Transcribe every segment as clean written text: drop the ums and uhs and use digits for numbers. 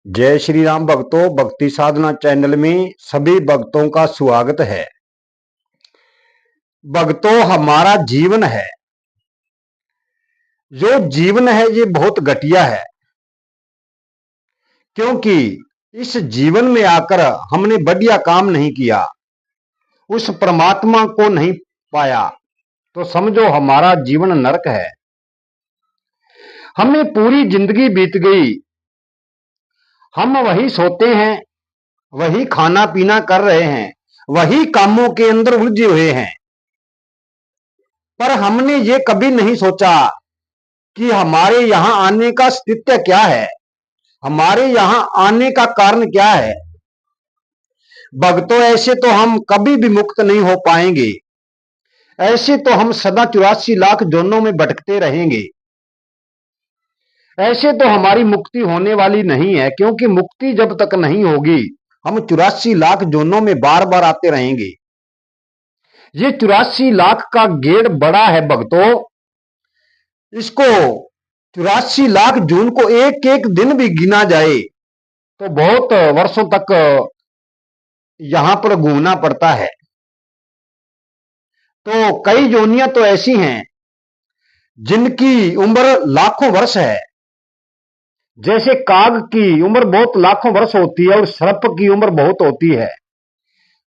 जय श्री राम भक्तों। भक्ति साधना चैनल में सभी भक्तों का स्वागत है। भक्तों, हमारा जीवन है, जो जीवन है ये बहुत घटिया है, क्योंकि इस जीवन में आकर हमने बढ़िया काम नहीं किया, उस परमात्मा को नहीं पाया, तो समझो हमारा जीवन नरक है। हमें पूरी जिंदगी बीत गई, हम वही सोते हैं, वही खाना पीना कर रहे हैं, वही कामों के अंदर उलझे हुए हैं, पर हमने ये कभी नहीं सोचा कि हमारे यहां आने का औचित्य क्या है, हमारे यहां आने का कारण क्या है। भक्तों, ऐसे तो हम कभी भी मुक्त नहीं हो पाएंगे, ऐसे तो हम सदा 84 लाख जोनों में भटकते रहेंगे, ऐसे तो हमारी मुक्ति होने वाली नहीं है, क्योंकि मुक्ति जब तक नहीं होगी हम 84 लाख जोनों में बार बार आते रहेंगे। ये 84 लाख का गेड़ बड़ा है भक्तों, इसको 84 लाख जून को एक एक दिन भी गिना जाए तो बहुत वर्षों तक यहां पर घूमना पड़ता है। तो कई योनियां तो ऐसी हैं जिनकी उम्र लाखों वर्ष है, जैसे काग की उम्र बहुत लाखों वर्ष होती है और सर्प की उम्र बहुत होती है।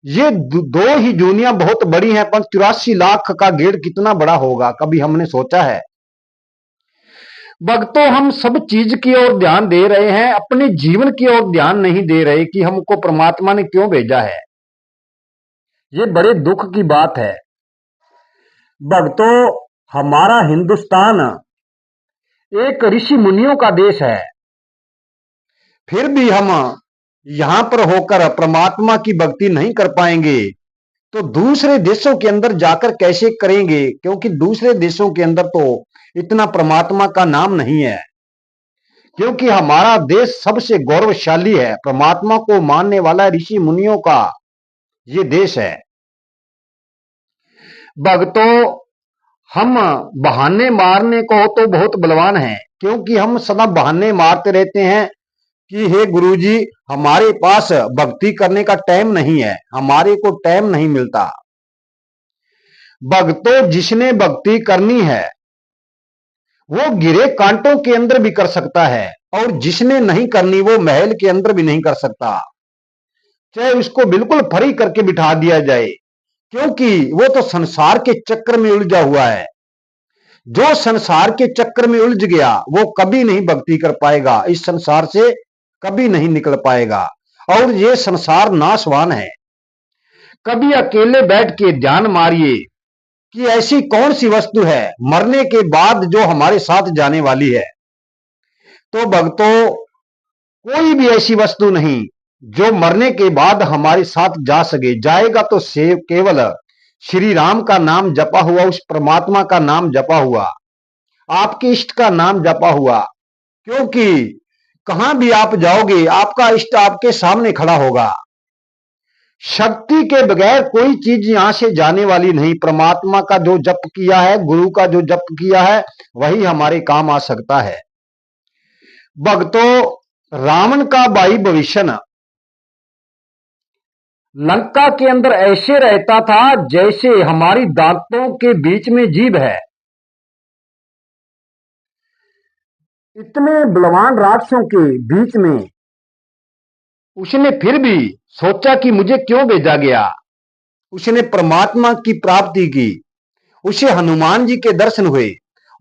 ये दो ही दुनिया बहुत बड़ी हैं, पर 84 लाख का गेड़ कितना बड़ा होगा, कभी हमने सोचा है? भक्तों, हम सब चीज की ओर ध्यान दे रहे हैं, अपने जीवन की ओर ध्यान नहीं दे रहे कि हमको परमात्मा ने क्यों भेजा है। ये बड़े दुख की बात है। भक्तों, हमारा हिंदुस्तान एक ऋषि मुनियों का देश है, फिर भी हम यहां पर होकर परमात्मा की भक्ति नहीं कर पाएंगे तो दूसरे देशों के अंदर जाकर कैसे करेंगे, क्योंकि दूसरे देशों के अंदर तो इतना परमात्मा का नाम नहीं है, क्योंकि हमारा देश सबसे गौरवशाली है, परमात्मा को मानने वाला ऋषि मुनियों का ये देश है। भक्तों, हम बहाने मारने को तो बहुत बलवान हैं, क्योंकि हम सदा बहाने मारते रहते हैं कि हे गुरुजी, हमारे पास भक्ति करने का टाइम नहीं है, हमारे को टाइम नहीं मिलता। भक्तों, जिसने भक्ति करनी है वो गिरे कांटों के अंदर भी कर सकता है, और जिसने नहीं करनी वो महल के अंदर भी नहीं कर सकता, चाहे उसको बिल्कुल फ्री करके बिठा दिया जाए, क्योंकि वो तो संसार के चक्र में उलझा हुआ है। जो संसार के चक्र में उलझ गया वो कभी नहीं भक्ति कर पाएगा, इस संसार से कभी नहीं निकल पाएगा, और ये संसार नाशवान है। कभी अकेले बैठ के ध्यान मारिए कि ऐसी कौन सी वस्तु है मरने के बाद जो हमारे साथ जाने वाली है। तो भक्तों, कोई भी ऐसी वस्तु नहीं जो मरने के बाद हमारे साथ जा सके। जाएगा तो केवल श्री राम का नाम जपा हुआ, उस परमात्मा का नाम जपा हुआ, आपके इष्ट का नाम जपा हुआ, क्योंकि कहां भी आप जाओगे आपका इष्ट आपके सामने खड़ा होगा। शक्ति के बगैर कोई चीज यहां से जाने वाली नहीं। परमात्मा का जो जप किया है, गुरु का जो जप किया है, वही हमारे काम आ सकता है। भक्तों, रावण का भाई भविष्य लंका के अंदर ऐसे रहता था जैसे हमारी दांतों के बीच में जीभ है। इतने बलवान राक्षसों के बीच में उसने फिर भी सोचा कि मुझे क्यों भेजा गया। उसने परमात्मा की प्राप्ति की, उसे हनुमान जी के दर्शन हुए,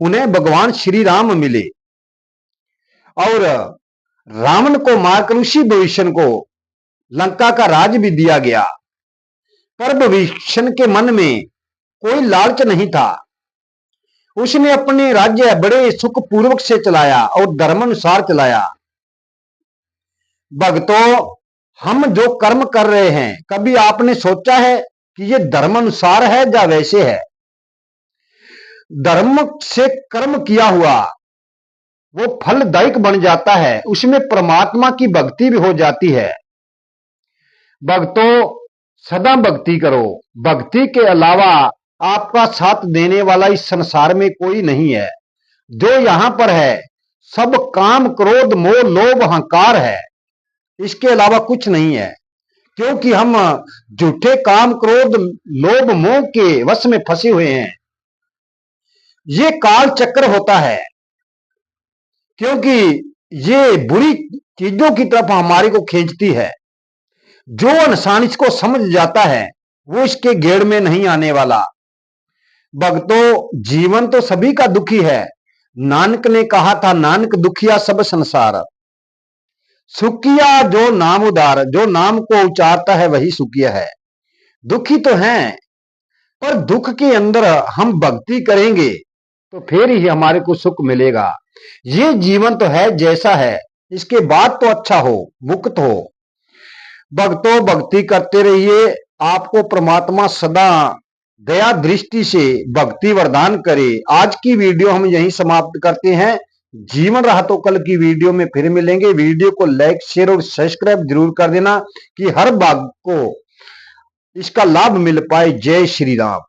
उन्हें भगवान श्री राम मिले, और रावण को मारकर उसी भविष्य को लंका का राज भी दिया गया। पर भविष्य के मन में कोई लालच नहीं था, उसने अपने राज्य बड़े सुखपूर्वक से चलाया और धर्मानुसार चलाया। भक्तों, हम जो कर्म कर रहे हैं, कभी आपने सोचा है कि ये धर्मानुसार है या वैसे है? धर्म से कर्म किया हुआ वो फलदायक बन जाता है, उसमें परमात्मा की भक्ति भी हो जाती है। भक्तों, सदा भक्ति करो, भक्ति के अलावा आपका साथ देने वाला इस संसार में कोई नहीं है। जो यहां पर है सब काम क्रोध मोह लोभ अहंकार है, इसके अलावा कुछ नहीं है। क्योंकि हम झूठे काम, क्रोध, लोभ, मोह के वश में फंसे हुए हैं। ये काल चक्र होता है, क्योंकि ये बुरी चीजों की तरफ हमारे को खींचती है। जो इंसान इसको समझ जाता है वो इसके गेड़ में नहीं आने वाला। भक्तों, जीवन तो सभी का दुखी है। नानक ने कहा था, नानक दुखिया सब संसार। सुखिया जो नाम उदार, जो नाम को उचारता है वही सुखिया है। दुखी तो हैं, पर दुख के अंदर हम भक्ति करेंगे तो फिर ही हमारे को सुख मिलेगा। ये जीवन तो है जैसा है, इसके बाद तो अच्छा हो, मुक्त हो। भक्तों, भक्ति करते रहिए। आपको परमात्मा सदा दया दृष्टि से भक्ति वरदान करे। आज की वीडियो हम यहीं समाप्त करते हैं। जीवन रहा तो कल की वीडियो में फिर मिलेंगे। वीडियो को लाइक, शेयर और सब्सक्राइब जरूर कर देना कि हर भाग को इसका लाभ मिल पाए। जय श्री राम।